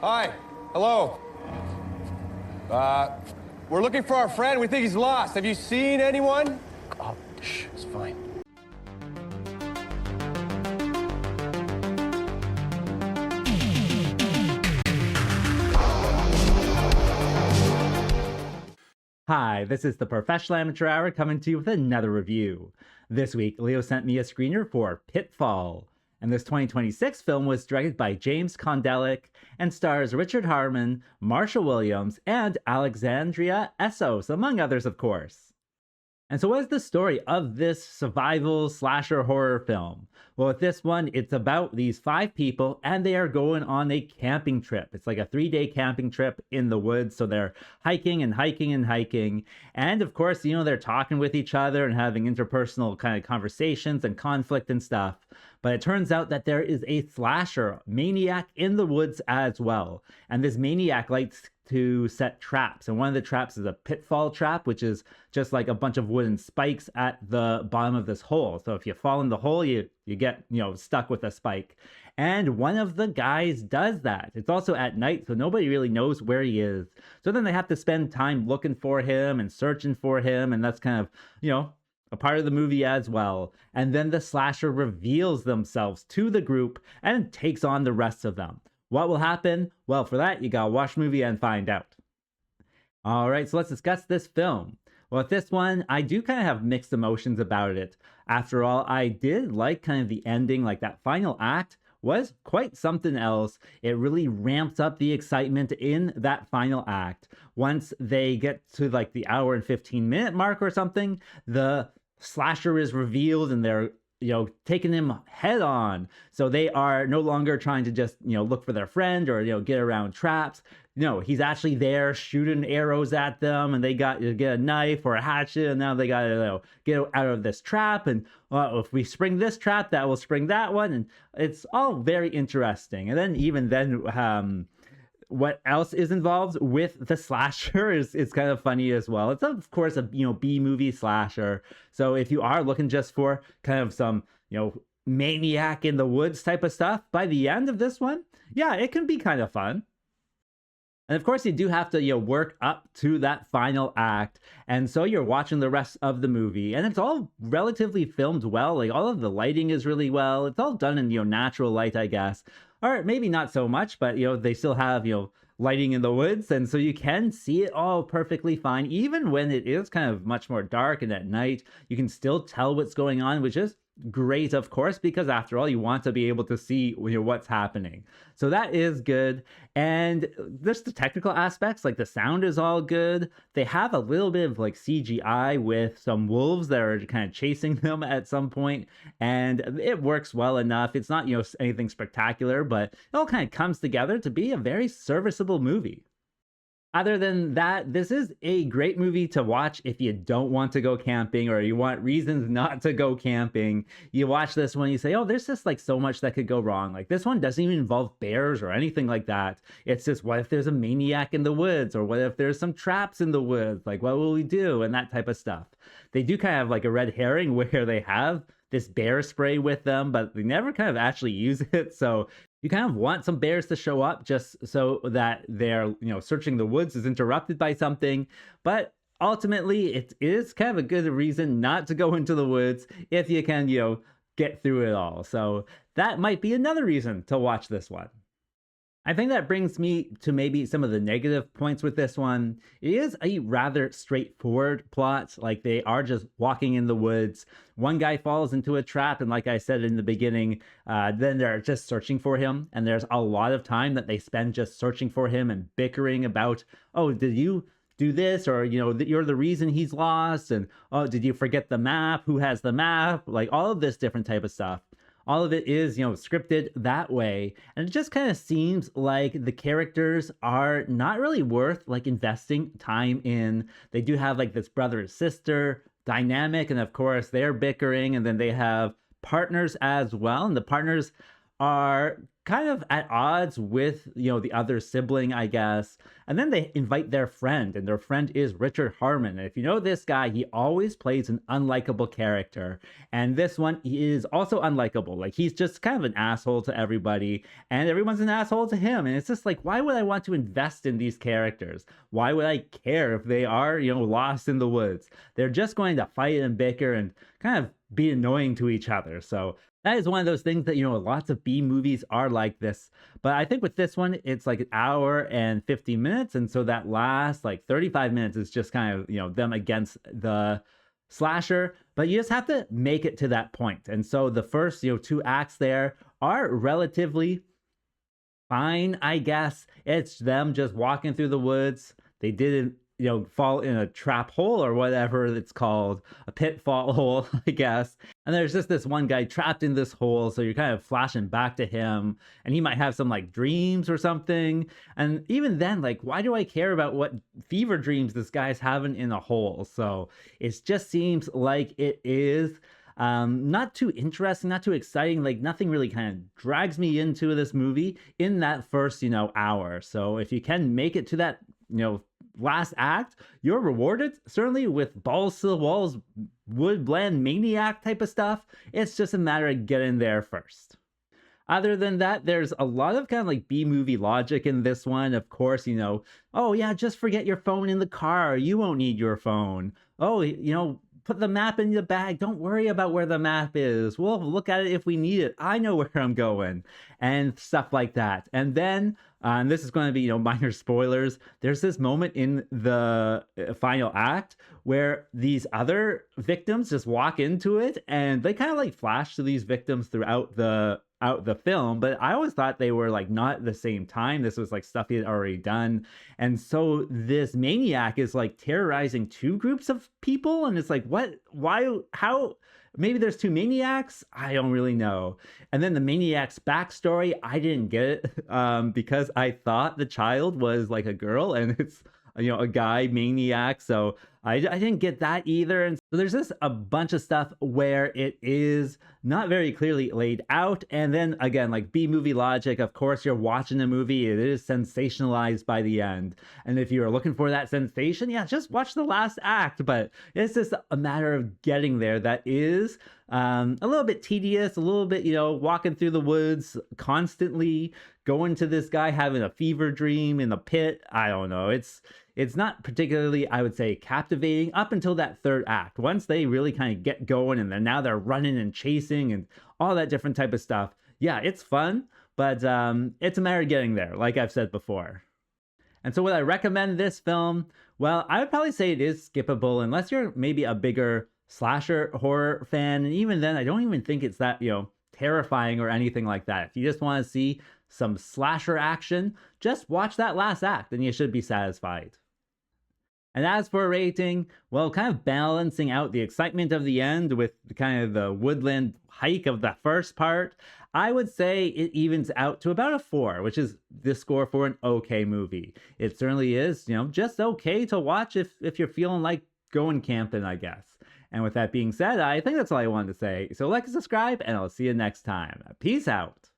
Hi. Hello. We're looking for our friend. We think he's lost. Have you seen anyone? Oh, shh, it's fine. Hi, this is the Professional Amateur Hour coming to you with another review. This week, Leo sent me a screener for Pitfall, and this 2026 film was directed by James Kondelik and stars Richard Harmon, Marsha Williams, and Alexandra Essoe, among others, of course. And so what is the story of this survival slasher horror film? Well, with this one, it's about these 5 people and they are going on a camping trip. It's like a 3-day camping trip in the woods. So they're hiking and hiking and hiking. And of course, you know, they're talking with each other and having interpersonal kind of conversations and conflict and stuff. But it turns out that there is a slasher maniac in the woods as well. And this maniac likes to set traps. And one of the traps is a pitfall trap, which is just like a bunch of wooden spikes at the bottom of this hole. So if you fall in the hole, you get, stuck with a spike. And one of the guys does that. It's also at night, so nobody really knows where he is. So then they have to spend time looking for him and searching for him. And that's kind of, a part of the movie as well. And then the slasher reveals themselves to the group and takes on the rest of them. What will happen? Well, for that, you gotta watch the movie and find out. All right, so let's discuss this film. Well, with this one, I do kind of have mixed emotions about it. After all, I did like kind of the ending, like that final act was quite something else. It really ramps up the excitement in that final act. Once they get to like the hour and 15-minute mark or something, the slasher is revealed and they're taking him head on. So they are no longer trying to just, look for their friend or, get around traps. No, he's actually there shooting arrows at them and they got to get a knife or a hatchet and now they got to get out of this trap. And if we spring this trap, that will spring that one. And it's all very interesting. And then even then, what else is involved with the slasher is kind of funny as well. It's of course a B-movie slasher. So if you are looking just for kind of some maniac in the woods type of stuff, by the end of this one, yeah, it can be kind of fun. And of course, you do have to work up to that final act. And so you're watching the rest of the movie. And it's all relatively filmed well. Like all of the lighting is really well. It's all done in natural light, I guess. Or maybe not so much, but they still have lighting in the woods, and so you can see it all perfectly fine. Even when it is kind of much more dark and at night, you can still tell what's going on, which is great, of course, because after all, you want to be able to see what's happening. So that is good. And just the technical aspects, like the sound is all good. They have a little bit of like CGI with some wolves that are kind of chasing them at some point, and it works well enough. It's not anything spectacular, but it all kind of comes together to be a very serviceable movie. Other than that, this is a great movie to watch if you don't want to go camping or you want reasons not to go camping. You watch this one, you say, oh, there's just like so much that could go wrong. Like this one doesn't even involve bears or anything like that. It's just, what if there's a maniac in the woods? Or what if there's some traps in the woods? Like, what will we do? And that type of stuff. They do kind of have like a red herring where they have this bear spray with them, but they never kind of actually use it. So you kind of want some bears to show up just so that their, searching the woods is interrupted by something. But ultimately, it is kind of a good reason not to go into the woods if you can, get through it all. So that might be another reason to watch this one. I think that brings me to maybe some of the negative points with this one. It is a rather straightforward plot. Like they are just walking in the woods. One guy falls into a trap. And like I said in the beginning, then they're just searching for him. And there's a lot of time that they spend just searching for him and bickering about, oh, did you do this? Or, you're the reason he's lost. And, oh, did you forget the map? Who has the map? Like all of this different type of stuff. All of it is, scripted that way. And it just kind of seems like the characters are not really worth like investing time in. They do have like this brother and sister dynamic. And of course, they're bickering. And then they have partners as well. And the partners are kind of at odds with, the other sibling, I guess. And then they invite their friend, and their friend is Richard Harmon. And if you know this guy, he always plays an unlikable character. And this one is also unlikable. Like, he's just kind of an asshole to everybody, and everyone's an asshole to him. And it's just like, why would I want to invest in these characters? Why would I care if they are, lost in the woods? They're just going to fight and bicker and kind of be annoying to each other. So that is one of those things that, lots of B movies are like this. But I think with this one, it's like an hour and 50 minutes. And so that last like 35 minutes is just kind of, them against the slasher. But you just have to make it to that point. And so the first, 2 acts there are relatively fine, I guess. It's them just walking through the woods. They didn't, fall in a trap hole or whatever it's called, a pitfall hole, I guess. And there's just this one guy trapped in this hole. So you're kind of flashing back to him, and he might have some like dreams or something. And even then, like, why do I care about what fever dreams this guy's having in a hole? So it just seems like it is not too interesting, not too exciting. Like, nothing really kind of drags me into this movie in that first, hour. So if you can make it to that, last act, you're rewarded, certainly, with balls to the walls, woodland maniac type of stuff. It's just a matter of getting there first. Other than that, there's a lot of kind of like B-movie logic in this one. Of course, oh yeah, just forget your phone in the car. You won't need your phone. Oh, put the map in the bag. Don't worry about where the map is. We'll look at it if we need it. I know where I'm going, and stuff like that. And then, and this is going to be, minor spoilers, there's this moment in the final act where these other victims just walk into it, and they kind of like flash to these victims throughout the film, but I always thought they were like not at the same time. This was like stuff he had already done. And so this maniac is like terrorizing 2 groups of people, and it's like, what, why, how? Maybe there's 2 maniacs. I don't really know. And then the maniac's backstory, I didn't get it because I thought the child was like a girl, and it's, a guy maniac. So I didn't get that either. And so there's just a bunch of stuff where it is not very clearly laid out. And then again, like B-movie logic, of course, you're watching a movie, it is sensationalized by the end. And if you're looking for that sensation, yeah, just watch the last act. But it's just a matter of getting there that is a little bit tedious, a little bit, walking through the woods constantly, going to this guy having a fever dream in the pit. I don't know. It's not particularly, I would say, captivating up until that 3rd act. Once they really kind of get going, and then now they're running and chasing and all that different type of stuff. Yeah, it's fun, but it's a matter of getting there, like I've said before. And so would I recommend this film? Well, I would probably say it is skippable unless you're maybe a bigger slasher horror fan. And even then, I don't even think it's that, terrifying or anything like that. If you just want to see some slasher action, just watch that last act and you should be satisfied. And as for a rating, well, kind of balancing out the excitement of the end with kind of the woodland hike of the first part, I would say it evens out to about a 4, which is the score for an okay movie. It certainly is, just okay to watch if you're feeling like going camping, I guess. And with that being said, I think that's all I wanted to say. So like and subscribe, and I'll see you next time. Peace out.